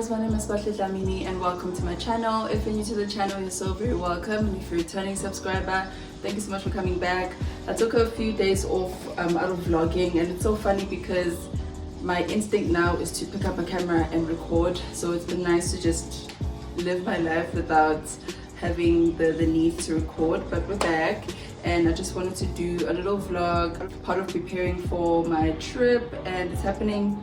guys, my name is Maee and welcome to my channel. If you're new to the channel, you're so very welcome. And if you're a returning subscriber, thank you so much for coming back. I took a few days off out of vlogging, and it's so funny because my instinct now is to pick up a camera and record. So it's been nice to just live my life without having the need to record, but we're back. And I just wanted to do a little vlog, part of preparing for my trip, and it's happening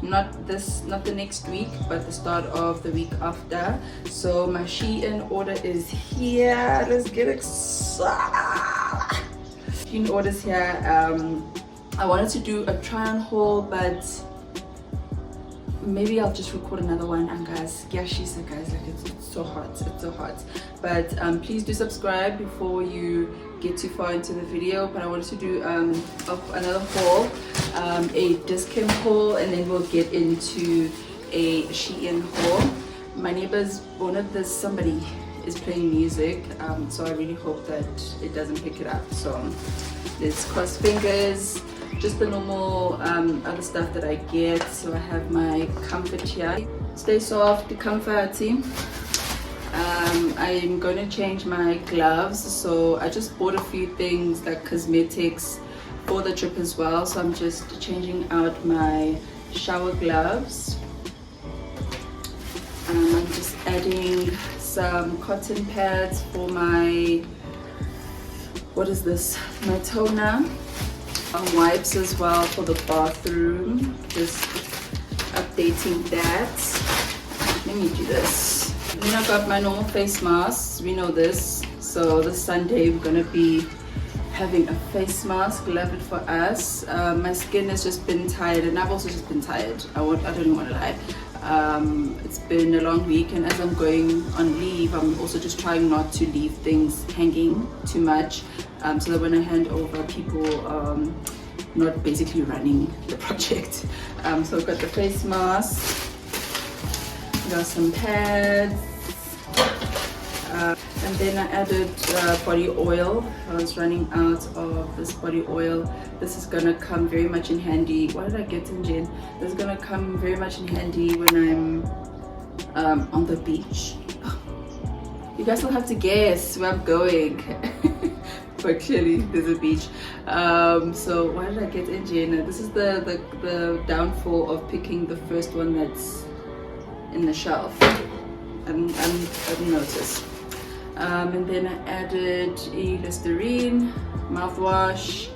not the next week, but the start of the week after. So my Shein order is here. Let's get excited. Shein orders here. I wanted to do a try on haul, but maybe I'll just record another one. And guys, yeah, she said, guys, like it's so hot, it's so hot. But please do subscribe before you get too far into the video. But I wanted to do another haul, a discount haul, and then we'll get into a Shein haul. My neighbors wanted this, somebody is playing music, so I really hope that it doesn't pick it up. So let's cross fingers. Just the normal other stuff that I get. So I have my comfort here, stay soft, comfort. I'm going to change my gloves, so I just bought a few things like cosmetics for the trip as well. So I'm just changing out my shower gloves. I'm just adding some cotton pads for my, what is this, my toner. Wipes as well for the bathroom, just updating that. Let me do this. Then I got my normal face masks, we know this. So this Sunday we're gonna be having a face mask, love it for us. My skin has just been tired, and I've also just been tired. I don't even want to lie. It's been a long week, and as I'm going on leave, I'm also just trying not to leave things hanging too much, so that when I hand over, people not basically running the project. So I've got the face mask, got some pads, and then I added body oil. I was running out of this body oil. This is gonna come very much in handy. What did I get in Jen? This is gonna come very much in handy when I'm on the beach. You guys will have to guess where I'm going. But clearly there's a beach. So why did I get in Jen? This is the downfall of picking the first one that's in the shelf. I didn't notice. And then I added a Listerine mouthwash,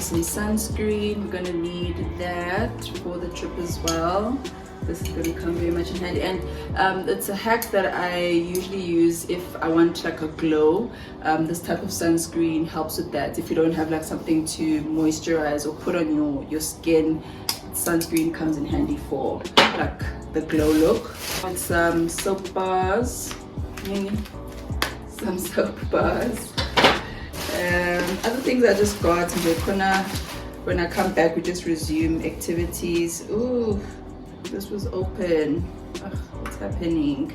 some sunscreen. We're gonna need that for the trip as well. This is gonna come very much in handy, and it's a hack that I usually use if I want like a glow. This type of sunscreen helps with that. If you don't have like something to moisturize or put on your skin, sunscreen comes in handy for like the glow look. And some soap bars, some soap bars. Other things I just got, when I come back we just resume activities. Ooh, this was open. Ugh, what's happening?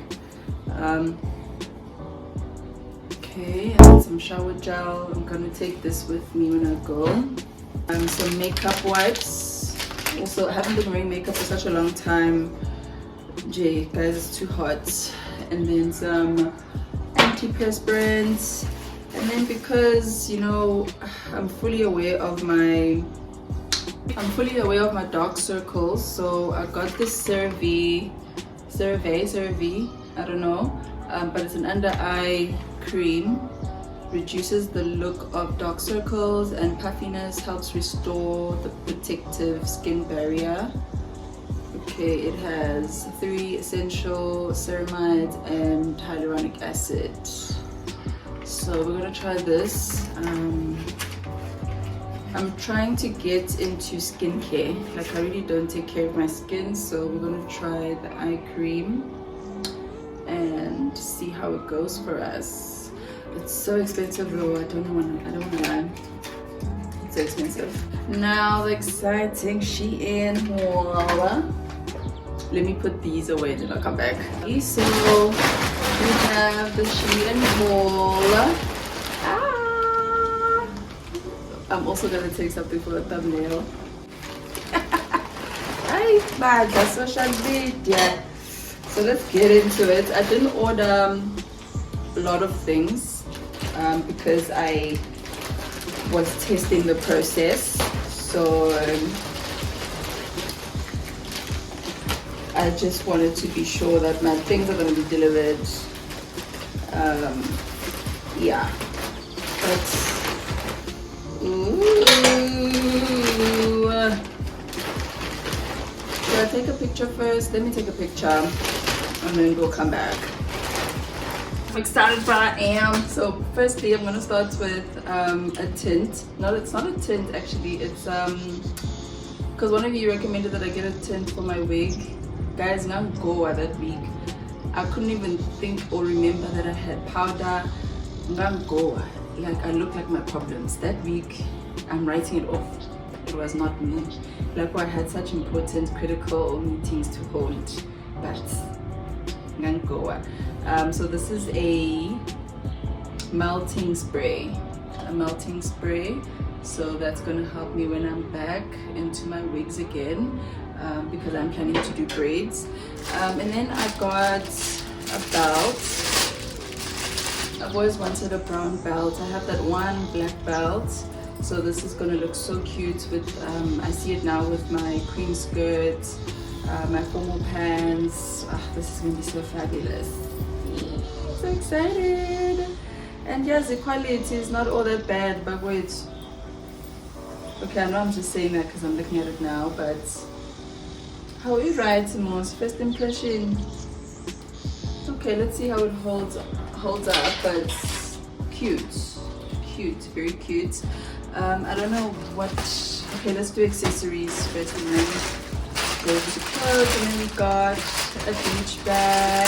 Okay, I have some shower gel. I'm gonna take this with me when I go. Some makeup wipes. Also, I haven't been wearing makeup for such a long time. Jay, guys, it's too hot. And then some antiperspirants. And then because, you know, I'm fully aware of my dark circles, so I got this CeraVe, I don't know, but it's an under eye cream. Reduces the look of dark circles and puffiness, helps restore the protective skin barrier. Okay, it has 3 essential ceramides and hyaluronic acid. So we're gonna try this. I'm trying to get into skincare. Like, I really don't take care of my skin, so we're gonna try the eye cream and see how it goes for us. It's so expensive though. I don't want to lie. It's so expensive. Now the exciting Shein haul. Let me put these away, then I'll come back. Okay, so we have the Shein haul. I'm also gonna take something for a thumbnail. I Hi, bad. That's social media. So let's get into it. I didn't order a lot of things because I was testing the process. So I just wanted to be sure that my things are going to be delivered. Yeah, but ooh, should I take a picture first? Let me take a picture and then we'll come back. I'm excited, but I am. So firstly, I'm going to start with a tint. No, it's not a tint actually. It's because one of you recommended that I get a tint for my wig. Guys, now go that week. I couldn't even think or remember that I had powder. Go. Like I look like my problems. That week, I'm writing it off. It was not me. Like I had such important, critical meetings to hold. But go. So this is a melting spray. A melting spray. So that's going to help me when I'm back into my wigs again. Because I'm planning to do braids. And then I got a belt. I've always wanted a brown belt. I have that one black belt. So this is going to look so cute with, I see it now with my cream skirt, my formal pants. This is going to be so fabulous. So excited. And yes, the quality is not all that bad, but wait. Okay, I know I'm just saying that because I'm looking at it now, but how are you right, most first impression? Okay, let's see how it holds up, but cute, very cute. I don't know what. Okay, let's do accessories first, and then go to clothes. And then we got a beach bag.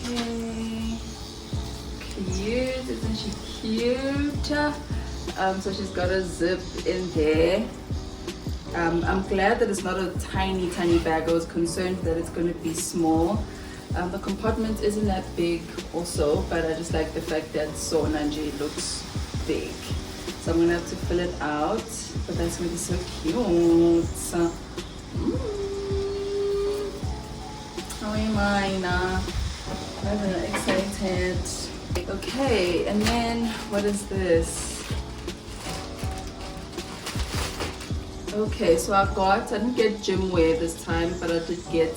Okay, cute, isn't she cute? So she's got a zip in there. I'm glad that it's not a tiny bag. I was concerned that it's going to be small. The compartment isn't that big also, but I just like the fact that so Nanji looks big. So I'm going to have to fill it out, but that's going to be so cute. How am I now? I'm really excited. Okay, and then what is this? Okay, so I didn't get gym wear this time, but I did get,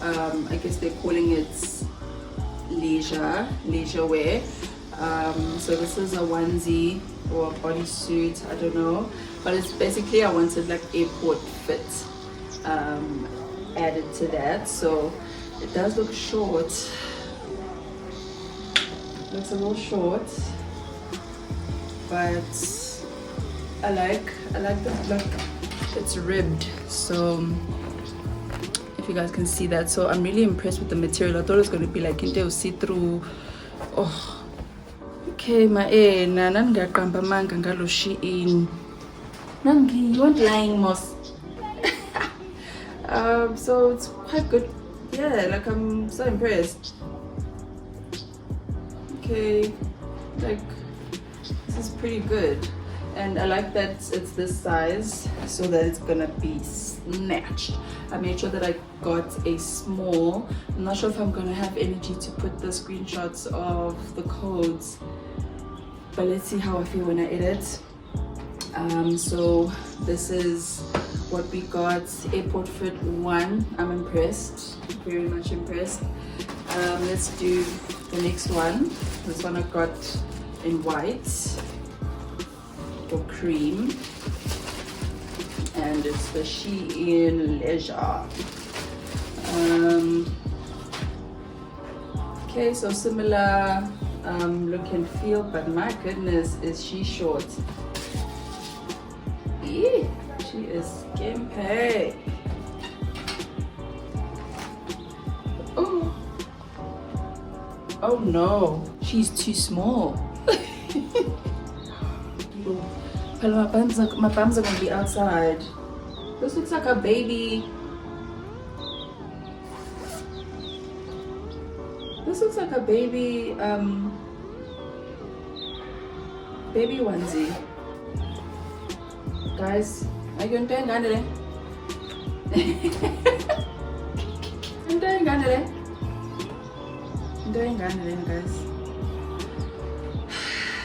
I guess they're calling it leisure wear. So this is a onesie or a bodysuit, I don't know. But it's basically, I wanted like airport fit added to that. So it does look short. Looks a little short, but I like the look. It's ribbed, so if you guys can see that. So I'm really impressed with the material. I thought it was going to be like into see-through. Oh, okay, Maee, nananga manga ngalo Shein. Nangi, you weren't lying, Moss. So it's quite good. Yeah, like I'm so impressed. Okay, like this is pretty good. And I like that it's this size so that it's gonna be snatched. I made sure that I got a small. I'm not sure if I'm gonna have energy to put the screenshots of the codes, but let's see how I feel when I edit. So this is what we got, airport fit 1. I'm impressed, very much impressed. Let's do the next one. This one I got in white or cream, and it's the Shein Leisure. Okay, so similar look and feel, but my goodness, is she short. Eee, she is skimpy. Oh no, she's too small. My bums are gonna be outside. This looks like a baby. This looks like a baby baby onesie. Guys, are you doing today? I'm doing today. Guys.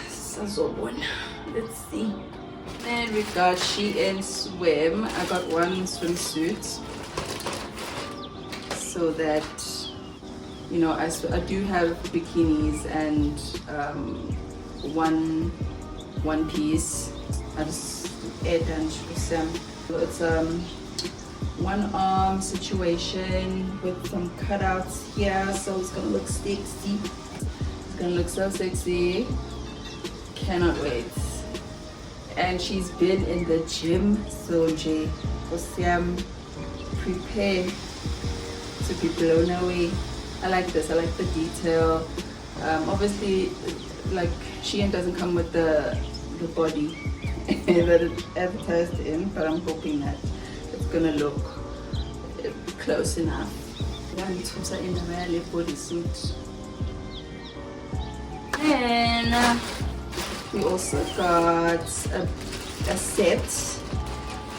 So one. Let's see. Then we got Shein swim. I got one swimsuit so that, you know, I do have bikinis and one piece. I just add and some. So it's one arm situation with some cutouts here, so it's gonna look sexy. It's gonna look so sexy. Cannot wait. And she's been in the gym, so Jay, prepare to be blown away. I like this. I like the detail. Obviously, like Shein doesn't come with the body that it's advertised in, but I'm hoping that it's gonna look close enough. In the bodysuit. And we also got a set.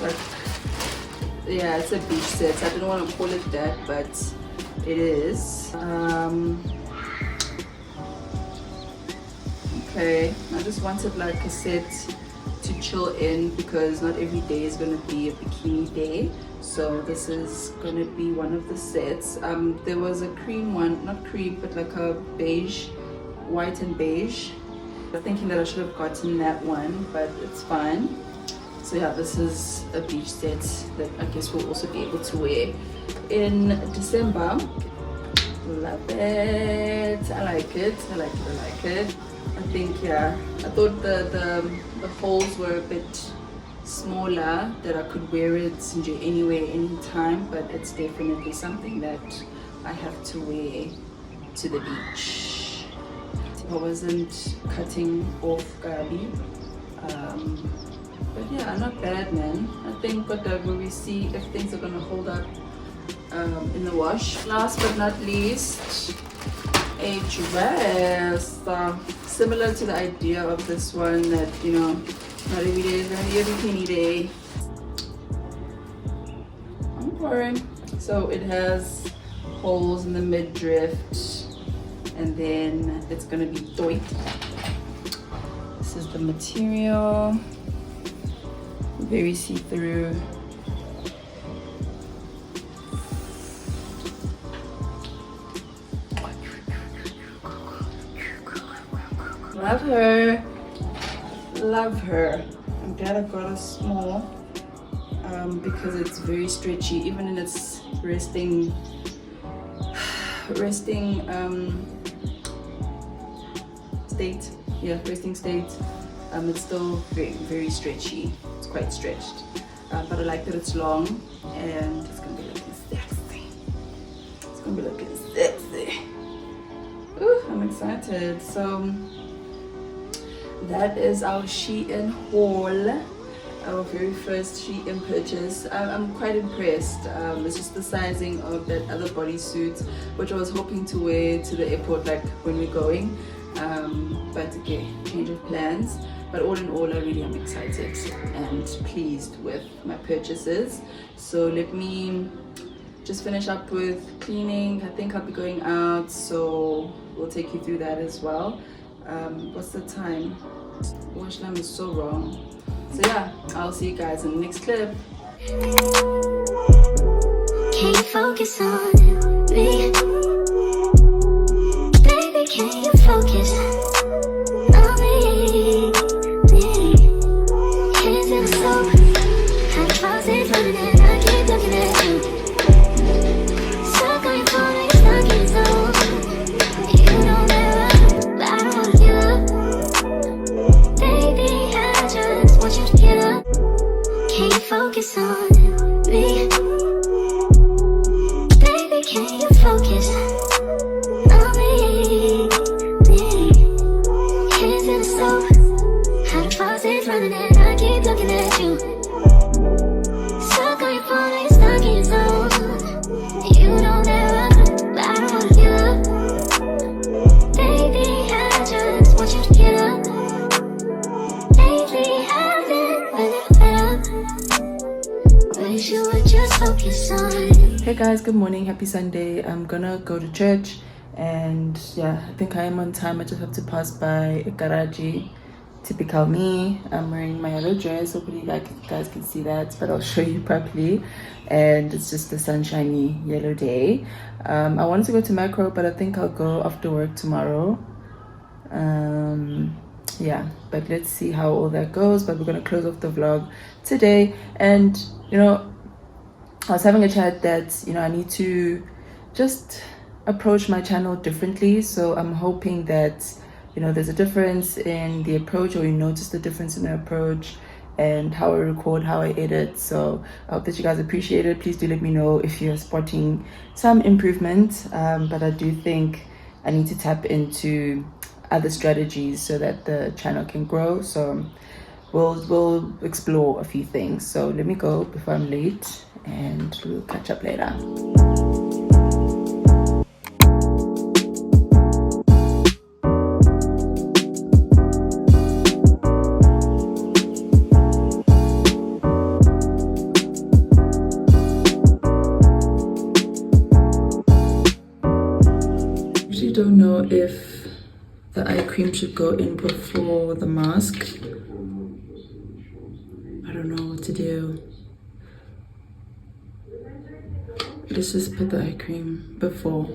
Like, yeah, it's a beach set. I didn't want to call it that, but it is. Okay, I just wanted like a set to chill in because not every day is going to be a bikini day. So this is going to be one of the sets. There was a cream one, not cream, but like a beige, white and beige. I'm thinking that I should have gotten that one, but it's fine. So yeah, this is a beach set that I guess we'll also be able to wear in December. Love it. I like it. I like it. I think, yeah, I thought the holes were a bit smaller, that I could wear it anywhere, anytime, but it's definitely something that I have to wear to the beach. I wasn't cutting off Gabi, but yeah, not bad, man. I think whatever we see if things are gonna hold up in the wash. Last but not least, a dress similar to the idea of this one, that, you know, not every day is gonna be a bikini day. I'm pouring. So it has holes in the midriff, and then it's gonna be doit. This is the material, very see-through. Love her. Love her. I'm glad I got a small because it's very stretchy, even in its resting state. Yeah, resting state. It's still very, very stretchy. It's quite stretched, but I like that it's long and it's gonna be looking sexy. It's gonna be looking sexy. Ooh, I'm excited. So that is our Shein haul, our very first Shein purchase. I'm quite impressed. It's just the sizing of that other bodysuit, which I was hoping to wear to the airport, like when we're going. But okay, change of plans. But all in all, I really am excited and pleased with my purchases. So let me just finish up with cleaning. I think I'll be going out, so we'll take you through that as well. What's the time? Watch time is so wrong. So yeah, I'll see you guys in the next clip. Can you focus on me? Baby, can you focus on me? Hands in the soap, hot faucet running and I keep looking at you. Stuck on your phone and you're stuck in your zone. You know that but I don't wanna give up. Baby, I just want you to get up. Can you focus on me? Baby, can you focus on me? Hands in the soap, hot faucet running and I keep looking at you. Stuck on your phone and you're stuck in your zone. You know that but I don't wanna give up. Baby, I just want you to get up. Lately I've been a little fed up. guys, good morning, happy Sunday. I'm gonna go to church, and yeah, I think I am on time. I just have to pass by a garage. Typical me. I'm wearing my yellow dress. Hopefully you guys can see that, but I'll show you properly. And it's just a sunshiny yellow day. I wanted to go to macro, but I think I'll go after work tomorrow. Yeah, but let's see how all that goes. But we're gonna close off the vlog today. And you know, I was having a chat that, you know, I need to just approach my channel differently. So I'm hoping that, you know, there's a difference in the approach, or you notice the difference in the approach and how I record, how I edit. So I hope that you guys appreciate it. Please do let me know if you're spotting some improvement. But I do think I need to tap into other strategies so that the channel can grow. So we'll explore a few things. So let me go before I'm late, and we'll catch up later. I actually don't know if the eye cream should go in before the mask. I don't know what to do. Let's just put the eye cream before.